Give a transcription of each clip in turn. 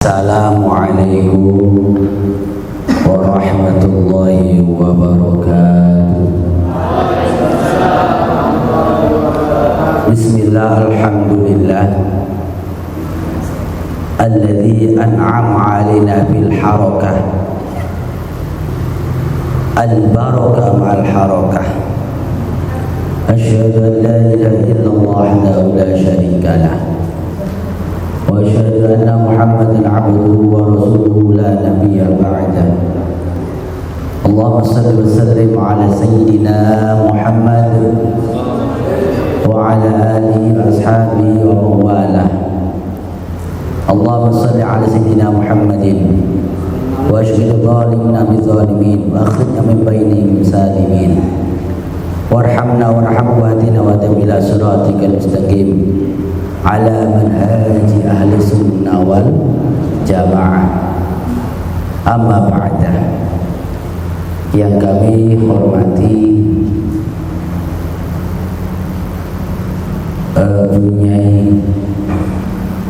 Assalamualaikum warahmatullahi wabarakatuh. Bismillah, alhamdulillah alladzi an'ama 'alaina bil harakah al barakah ma'al harakah. Asyhadu an la ilaha illallah wahdahu la syarika lah wa asyhadu anna Muhammadan 'abduhu wa rasuluhu la nabiyya ba'dah. Allahumma shalli wa sallim 'ala sayyidina Muhammad wa 'ala alihi wa ashabihi wa mawalah. Allahumma shalli 'ala sayyidina Muhammadin wa ashhadu zalimina bi zalimin wa akhrijna min bainihim salimin. Warhamna warham wahdina wa ila siratikal mustaqim ala manhaji ahli sunnah wal jamaah. Amma ba'da. Yang kami hormati Bunyai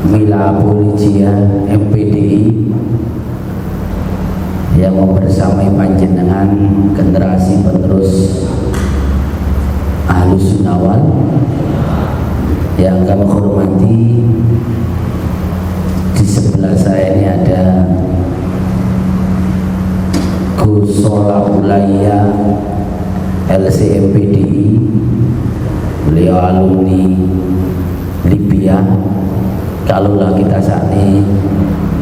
Mila Policia MPDI yang membersamai panjenengan generasi penerus Ahlus Sunnah wal. Yang kami hormati, di sebelah saya ini ada Gus Solah Ulaya LCMPDI. Beliau alumni Libya. Kalaulah kita saat ini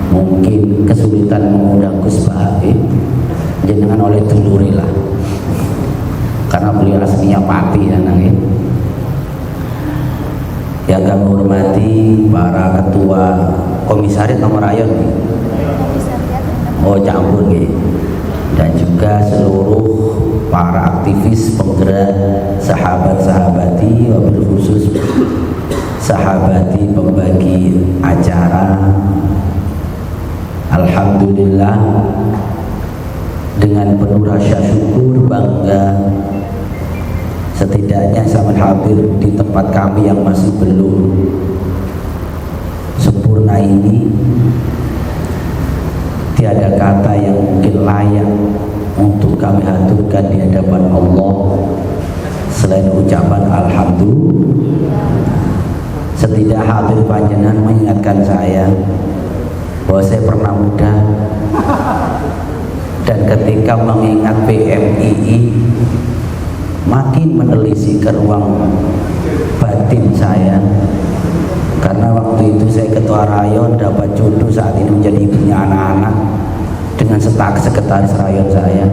mungkin kesulitan mengundang Gus Bahabe, jenengan oleh dulurilah, karena beliau aslinya Pati ya nangin. Yang kami hormati para ketua komisariat nomor rayon, oh campur gitu, dan juga seluruh para aktivis penggerak sahabat-sahabati, wabil khusus sahabati pembagi acara. Alhamdulillah, dengan penuh rasa syukur, bangga, setidaknya sama hadir di tempat kami yang masih belum sempurna ini. Tiada kata yang mungkin layak untuk kami haturkan di hadapan Allah selain ucapan alhamdulillah. Setidak hadir panjenengan mengingatkan saya bahwa saya pernah muda, dan ketika mengingat PMII makin menelisik ke ruang batin saya, karena waktu itu saya ketua rayon, dapat jodoh saat ini menjadi ibunya anak-anak dengan sekretaris rayon saya.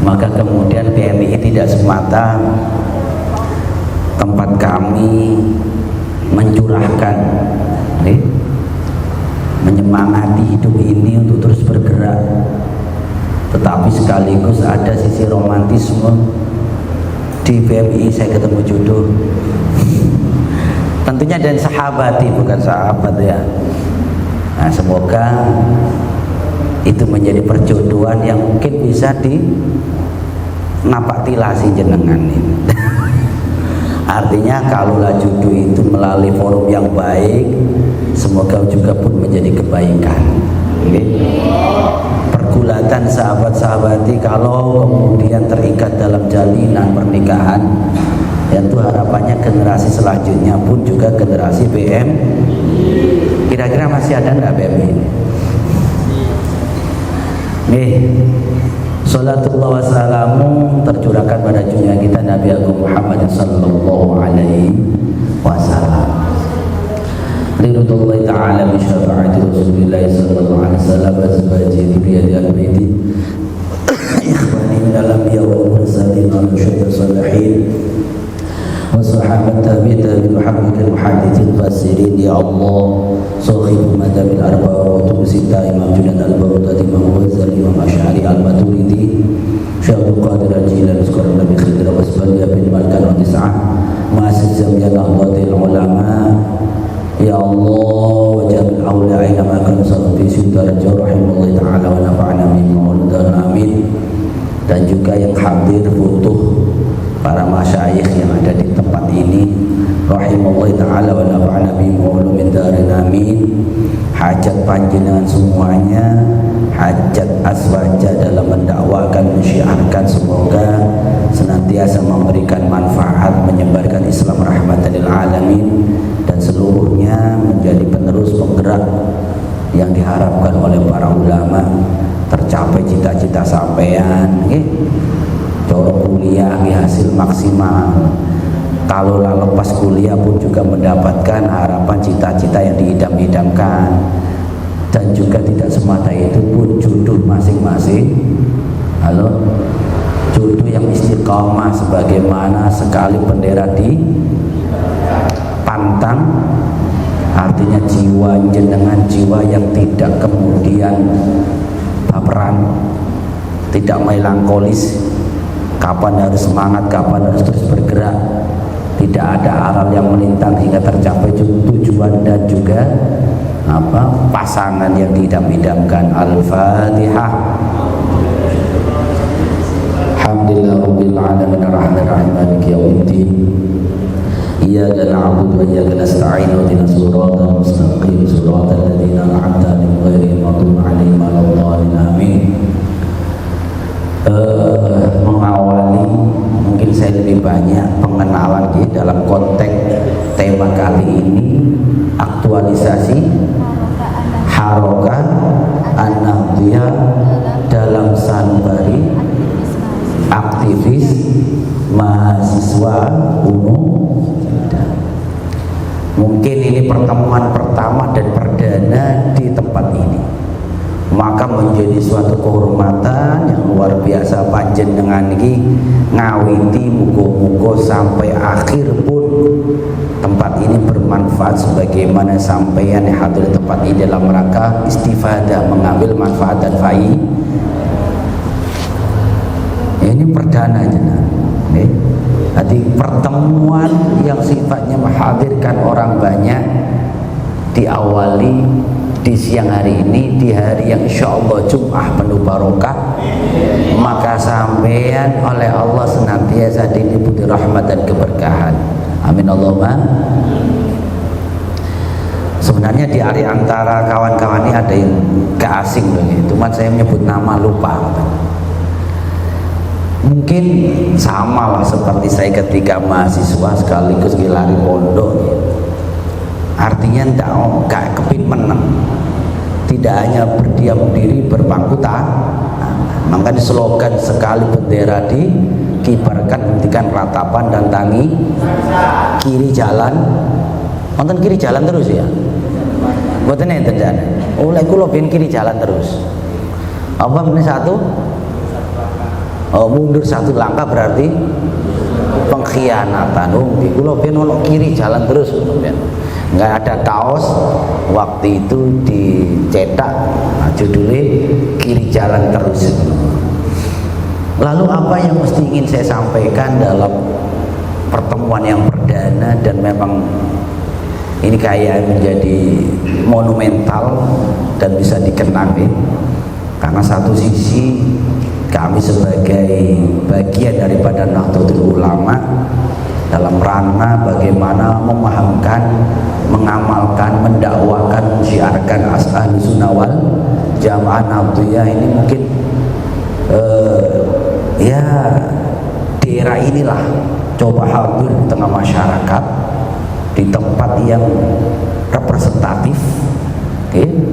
Maka kemudian PMII tidak semata tempat kami mencurahkan, menyemangati hidup ini untuk terus bergerak, tetapi sekaligus ada sisi romantisme. Di PMI saya ketemu jodoh, tentunya dari sahabati, bukan sahabat ya. Nah, semoga itu menjadi perjodohan yang mungkin bisa dinapaktilasi jenengan ini. Artinya kalaulah jodoh itu melalui forum yang baik, semoga juga pun menjadi kebaikan. Pergulatan sahabat-sahabati kalau kemudian terikat dalam jalinan pernikahan, tentu harapannya generasi selanjutnya pun juga generasi BM. Kira-kira masih ada enggak BM ini? Nih, salatullah wassalamu tercurahkan pada junjungan kita Nabi Agung Muhammad sallallahu alaihi wasallam. Ridwanullahi ta'ala bi syafa'ati Rasulillah sallallahu alaihi wasallam wa azwajihi bi al-baiti ikhwani min al-anbiya wal mursalin wa syuhada salihin wa sahabat tabi'in Muhammadin muhadditsin fasirin. Ya Allah, sahib madamil arba'a wa tubsita imam junan al-baghdadi imam ghazali imam asy'ari al-maturidi syaikhul qadir al-jilani sekarang nabi khidra wasbal ya bin malkan wa tis'ah ma'asid zamiyat ahwadil ulama. Ya Allah, wajah al-awla aina ma kana sallallahu fi darajah rahimahullah ta'ala wa nafa'ana bima amin. Dan juga yang hadir butuh para masyayikh yang ada di tempat ini, rahimallahu taala wa nafa'ana bi ulumin darin amin. Hajat panjenengan semuanya, hajat aswaja dalam mendakwakan, mensyiarkan, semoga senantiasa memberikan manfaat, menyebarkan Islam rahmatan lil alamin, dan seluruhnya menjadi penerus penggerak yang diharapkan oleh para ulama, tercapai cita-cita sampean nggih. Cara kuliah hasil maksimal, kalau lepas kuliah pun juga mendapatkan harapan cita-cita yang diidam-idamkan, dan juga tidak semata itu pun jodoh masing-masing. Halo, jodoh yang istiqomah sebagaimana sekali bendera di pantang, artinya jiwa jenengan jiwa yang tidak kemudian baperan, tidak melankolis, kapan harus semangat, kapan harus terus bergerak, tidak ada aral yang melintang hingga tercapai tujuan dan juga pasangan yang diidam-idamkan. Al-Fatihah. Alhamdulillah rabbil alamin arrahmanir rahim maliki yaumiddin. Iyyaka na'budu wa iyyaka nasta'in ihdinas siratal mustaqim siratal ladzina an'amta 'alaihim ghairil maghdubi 'alaihim waladdallin amin. Mengawali mungkin saya lebih banyak pengenalan di dalam konteks tema kali ini, aktualisasi Harokat An-Nahdliyah dalam sanubari aktivis mahasiswa umum. Mungkin ini pertemuan pertama dan perdana di tempat ini, maka menjadi suatu kehormatan yang luar biasa panjenengan iki ngawiti muga-muga sampai akhir pun tempat ini bermanfaat sebagaimana sampeyan hadir di tempat ini dalam rangka istifadah, mengambil manfaat dan faedah. Ini perdana jenengan. Jadi pertemuan yang sifatnya menghadirkan orang banyak diawali di siang hari ini, di hari yang insya Allah Jum'ah penuh barokah, maka sampean oleh Allah senantiasa diliputi rahmat dan keberkahan. Amin Allahumma. Sebenarnya di antara kawan-kawan ini ada yang gak asing begitu, cuman saya menyebut nama lupa. Mungkin sama lah seperti saya ketika mahasiswa sekaligus lari pondok. Artinya gak kepin menang, tidak hanya berdiam diri berpangku tangan. Maka di slogan sekali bendera dikibarkan, hentikan ratapan dan tangi kiri jalan. Nonton kiri jalan terus ya. Buatan enten jane. Oleh kula ben kiri jalan terus. Apa meneh satu? Mundur satu langkah berarti pengkhianatan. Kula ben ono kiri jalan terus. Nggak ada kaos waktu itu dicetak, judulnya kiri jalan terus. Lalu apa yang mesti ingin saya sampaikan dalam pertemuan yang perdana, dan memang ini kayak menjadi monumental dan bisa dikenang, karena satu sisi kami sebagai bagian daripada Nahdlatul Ulama dalam ranah bagaimana memahamkan, mengamalkan, mendakwakan, mensyiarkan Ahlus Sunnah wal Jamaah Nahdliyah ini, mungkin ya daerah inilah coba hadir di tengah masyarakat di tempat yang representatif,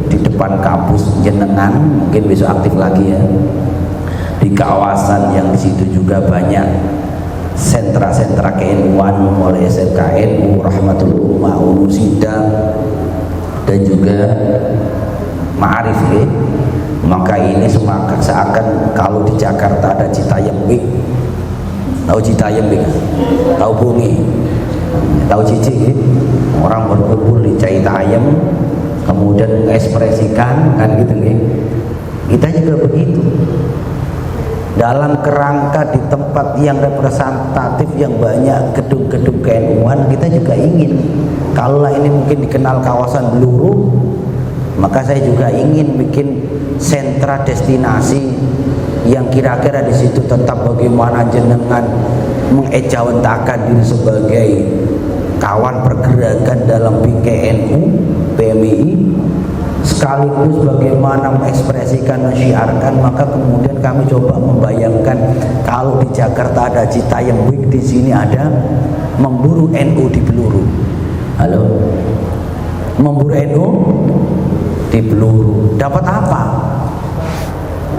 di depan kampus jenengan, mungkin besok aktif lagi ya, di kawasan yang di situ juga banyak sentra-sentra KNU-an, mulai SMKNU, Rahmatul Ummah, Sidang, dan juga Ma'arif ya. Maka ini seakan kalau di Jakarta ada Citayembik, tahu Citayembik, tahu Bumi, tahu Cici, orang berkumpul di Citayam kemudian mengekspresikan kan gitu nih. Kita juga begitu. Dalam kerangka di tempat yang representatif yang banyak gedung-gedung KNU-an, kita juga ingin, kalau ini mungkin dikenal kawasan Bluru, maka saya juga ingin bikin sentra destinasi yang kira-kira di situ tetap bagaimana jenengan mengejawantahkan diri sebagai kawan pergerakan dalam PKNU, PMI, sekaligus bagaimana mengekspresikan, mensyiarkan. Maka kemudian kami coba membayangkan kalau di Jakarta ada Citayam Week, di sini ada memburu NU di peluru. Halo, memburu NU di peluru, dapat apa?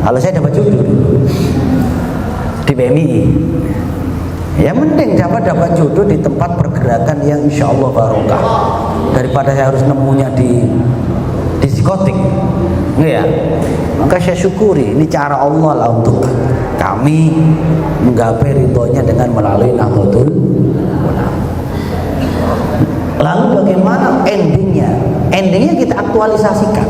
Kalau saya dapat judul di PMI, ya mending dapat judul di tempat pergerakan yang insya Allah barokah daripada saya harus nemunya di diskotik, ya. Maka saya syukuri ini cara Allah lah untuk kami menggapai ridhonya dengan melalui Nahdlatul Ulama. Lalu bagaimana endingnya? Endingnya kita aktualisasikan.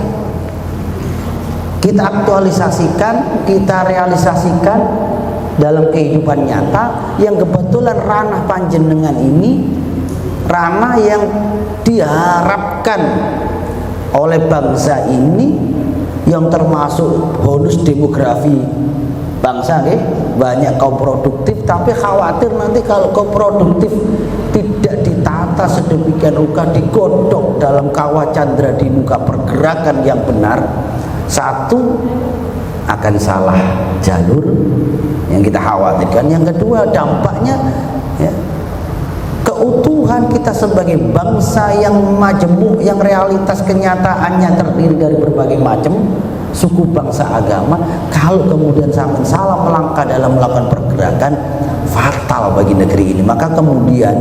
Kita aktualisasikan, kita realisasikan dalam kehidupan nyata yang kebetulan ranah panjenengan ini ranah yang diharapkan oleh bangsa ini, yang termasuk bonus demografi bangsa, banyak kaum produktif, tapi khawatir nanti kalau kaum produktif tidak ditata sedemikian rupa, digodok dalam kawah candra di muka pergerakan yang benar, satu akan salah jalur yang kita khawatirkan, yang kedua dampaknya ya, keutuhan kita sebagai bangsa yang majemuk, yang realitas kenyataannya terdiri dari berbagai macam suku, bangsa, agama, kalau kemudian sampai salah melangkah dalam melakukan pergerakan, fatal bagi negeri ini. Maka kemudian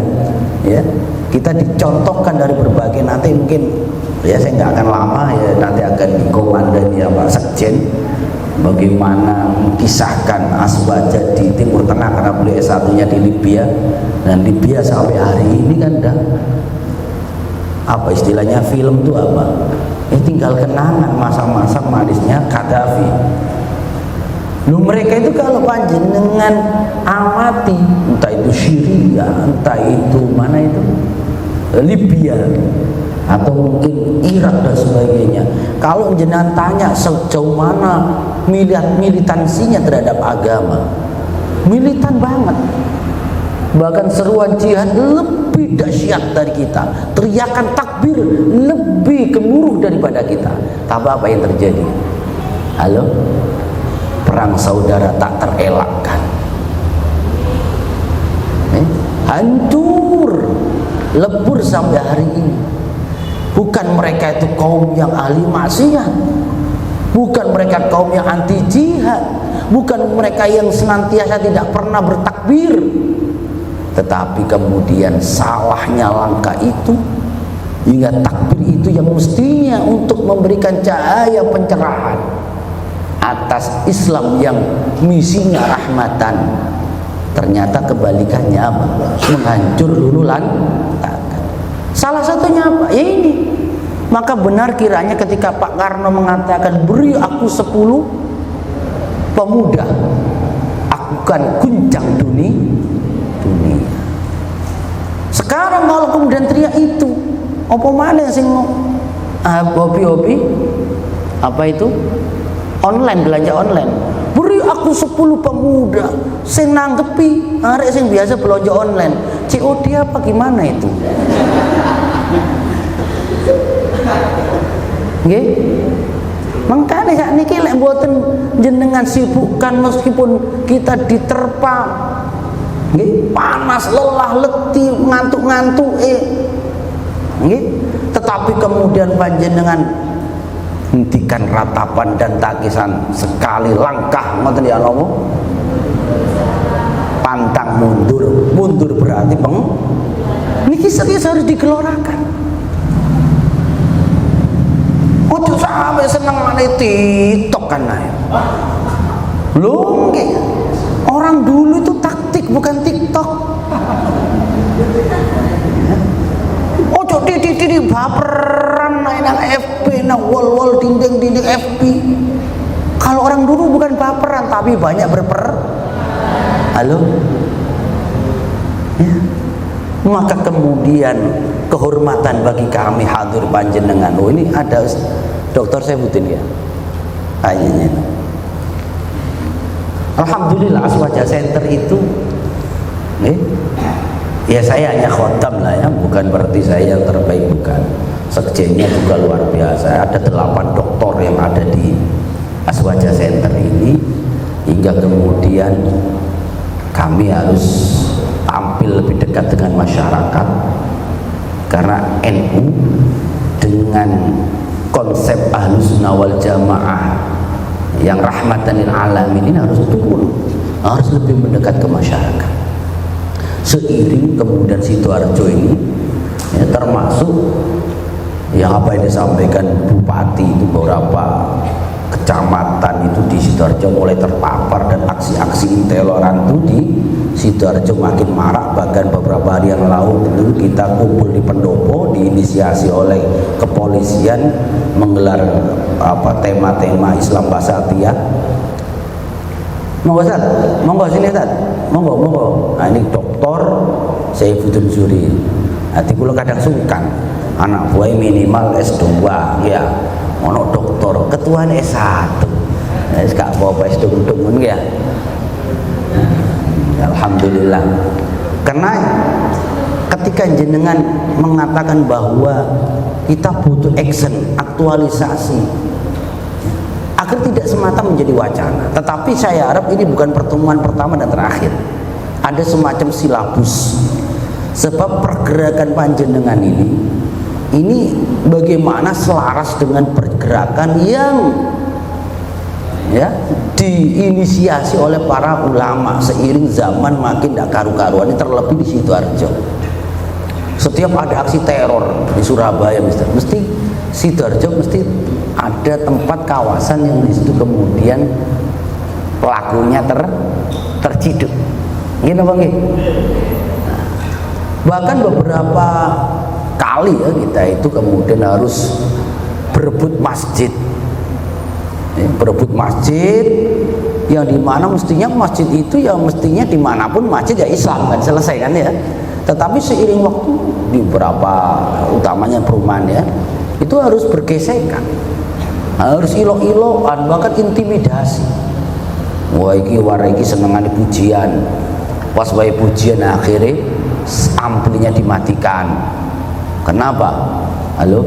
ya kita dicontohkan dari berbagai, nanti mungkin ya saya nggak akan lama ya, nanti akan dikomandani ya Pak Sekjen bagaimana mengisahkan Aswaja di Timur Tengah, karena beliau S1-nya di Libya, dan Libya sampai hari ini kan dah apa istilahnya, film tuh apa, tinggal kenangan masa-masa manisnya Gaddafi. Lu mereka itu kalau panjenengan amati, entah itu Syria, entah itu mana itu Libya, atau mungkin Irak dan sebagainya, kalau jenengan tanya sejauh mana militansinya terhadap agama, militan banget. Bahkan seruan jihad lebih dahsyat dari kita, teriakan takbir lebih gemuruh daripada kita. Tapi apa yang terjadi? Halo, perang saudara tak terelakkan, hancur lebur sampai hari ini. Bukan mereka itu kaum yang ahli maksiat, bukan mereka kaum yang anti jihad, bukan mereka yang senantiasa tidak pernah bertakbir, tetapi kemudian salahnya langkah itu, hingga takbir itu yang mestinya untuk memberikan cahaya pencerahan atas Islam yang misinya rahmatan, ternyata kebalikannya apa? Menghancur lululan. Salah satunya apa? Ya ini. Maka benar kiranya ketika Pak Karno mengatakan beri aku 10 pemuda, aku akan guncang dunia. Sekarang kalau kemudian teriak itu, apa mana sing hobi-hobi apa itu? Online, belanja online. Beri aku 10 pemuda sing nanggepi arek sing biasa belanja online. COD apa gimana itu? Nggih. Mangkane sakniki lek mboten jenengan sibukkan, meskipun kita diterpa nggih, panas, lelah, letih, ngantuk-ngantuk nggih, tetapi kemudian panjenengan hentikan ratapan dan tangisan sekali langkah ngoten ya Allah, pantang mundur berarti niki serius harus digelorakan. Ojo sampai seneng mana TikTok kan naik. Loh, orang dulu itu taktik bukan TikTok. Ojo di baperan naik nang FB, nang wall dinding FB. Kalau orang dulu bukan baperan tapi banyak Halo. Ya. Maka kemudian kehormatan bagi kami hadir panjenengan. Oh, ini ada dokter sebutin ya. Kayaknya. Alhamdulillah Aswaja Center itu Ya saya hanya khotam lah ya, bukan berarti saya yang terbaik, bukan. Sekjennya juga luar biasa. Ada 8 doktor yang ada di Aswaja Center ini, hingga kemudian kami harus tampil lebih dekat dengan masyarakat, karena NU dengan konsep Ahlussunnah wal Jamaah yang rahmatan lil alamin ini harus turun, harus lebih mendekat ke masyarakat. Seiring kemudian Sidoarjo ini ya, termasuk yang apa yang disampaikan Bupati itu, beberapa kecamatan itu di Sidoarjo mulai terpapar, dan aksi-aksi intoleran itu di Sidoarjo makin marak. Bahkan beberapa hari yang lalu itu kita kumpul di Pendopo, diinisiasi oleh kepolisian, menggelar tema-tema Islam Basatiyah. Monggo Ustaz, monggo sini Ustaz, monggo. Nah, ini Doktor Saifuddin Zuri. Hati kula kadang sungkan, anak buah minimal S2 ya, ono doktor, ketuaan S1. Wis gak apa-apa S2 ya. Alhamdulillah. Karena ketika jenengan mengatakan bahwa kita butuh action, aktualisasi, agar tidak semata menjadi wacana. Tetapi saya harap ini bukan pertemuan pertama dan terakhir. Ada semacam silabus. Sebab pergerakan panjenengan ini bagaimana selaras dengan pergerakan yang ya diinisiasi oleh para ulama seiring zaman makin tidak karu-karuan, terlebih di Sidoarjo. Setiap ada aksi teror di Surabaya mesti Sidoarjo mesti ada tempat kawasan yang di situ kemudian pelakunya terciduk. Gini Bang. Bahkan beberapa kali ya kita itu kemudian harus berebut masjid. Berebut masjid yang dimana mestinya masjid itu ya mestinya dimanapun masjid ya Islam kan, selesai kan ya. Tetapi seiring waktu di beberapa utamanya perumahan ya itu harus bergesekan, harus ilo-iloan, bahkan intimidasi. Wah iki war iki senengane pujian, pas wae pujian akhirnya amplinya dimatikan. Kenapa? Halo,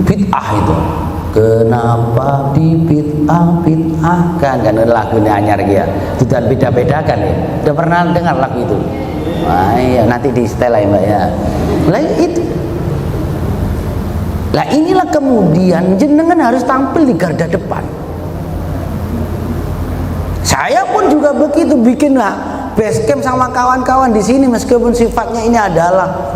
bid'ah itu. Kenapa di bid'ah kan lagunya anyar ya, tidak beda-bedakan ya. Udah pernah dengar lagu itu? Wah iya, nanti di setel ya Mbak ya. Lah itu. Lah inilah kemudian jenengan harus tampil di garda depan. Saya pun juga begitu, bikin base camp sama kawan-kawan di sini, meskipun sifatnya ini adalah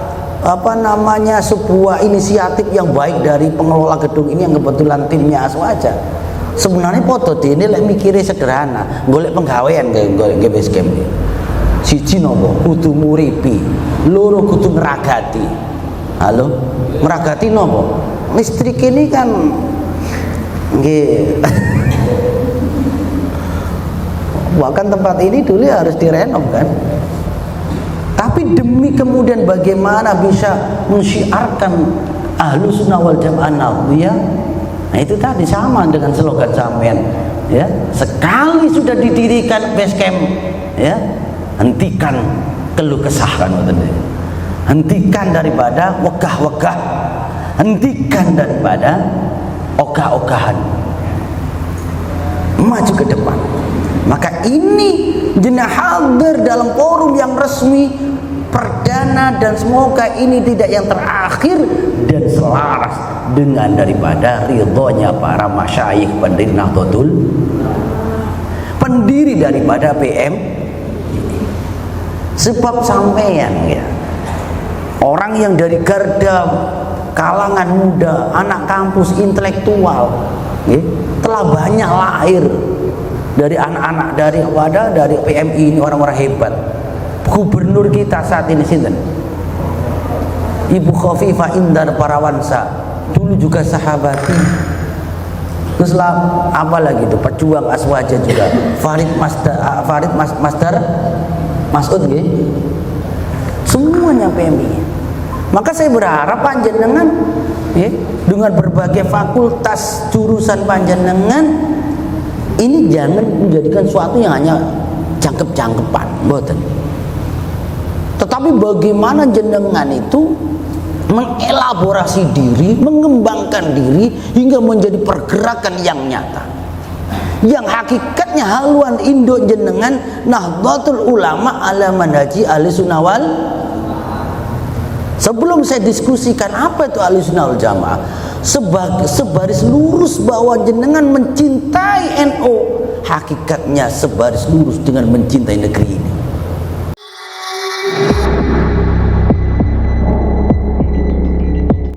sebuah inisiatif yang baik dari pengelola gedung ini yang kebetulan timnya Aswaja. Sebenarnya foto ini lek mikirnya sederhana, golek penggawean kayak base camp ini. Siji nopo kudu muripi, loro kudu ngeragati. Halo, ngeragati nopo? Listrik ini kan nggih. Bahkan tempat ini dulu harus direnov kan. Tapi demi kemudian bagaimana bisa mensyiarkan Ahlussunnah wal Jamaah Nahwiyah. Nah itu tadi sama dengan slogan sampean ya. Sekali sudah didirikan base camp ya, hentikan keluh kesah kan, hentikan daripada wegah-wegah, hentikan daripada ogah-ogahan, maju ke depan. Maka ini jenah hadir dalam forum yang resmi perdana, dan semoga ini tidak yang terakhir dan selaras dengan daripada ridhonya para masyayikh pendiri Nahdlatul, pendiri daripada PM. Sebab sampean ya, orang yang dari garda kalangan muda, anak kampus intelektual ya, telah banyak lahir dari anak-anak dari PMI ini, orang-orang hebat. Gubernur kita saat ini sinten? Ibu Khofifah Indar Parawansa, dulu juga sahabati. Terus lah apa lagi itu, pejuang Aswaja juga, Farid Masud gitu. Semuanya PMI. Maka saya berharap panjenengan ya, dengan berbagai fakultas jurusan panjenengan ini jangan menjadikan suatu yang hanya jangkep-jangkepan, mboten. Tetapi Tapi bagaimana jenengan itu mengelaborasi diri, mengembangkan diri hingga menjadi pergerakan yang nyata, yang hakikatnya haluan induk jenengan Nahdlatul Ulama ala manhaji ahli sunnah wal. Sebelum saya diskusikan apa itu ahli sunnah wal jamaah, sebaris lurus bahwa jenengan mencintai NU, hakikatnya sebaris lurus dengan mencintai negeri ini.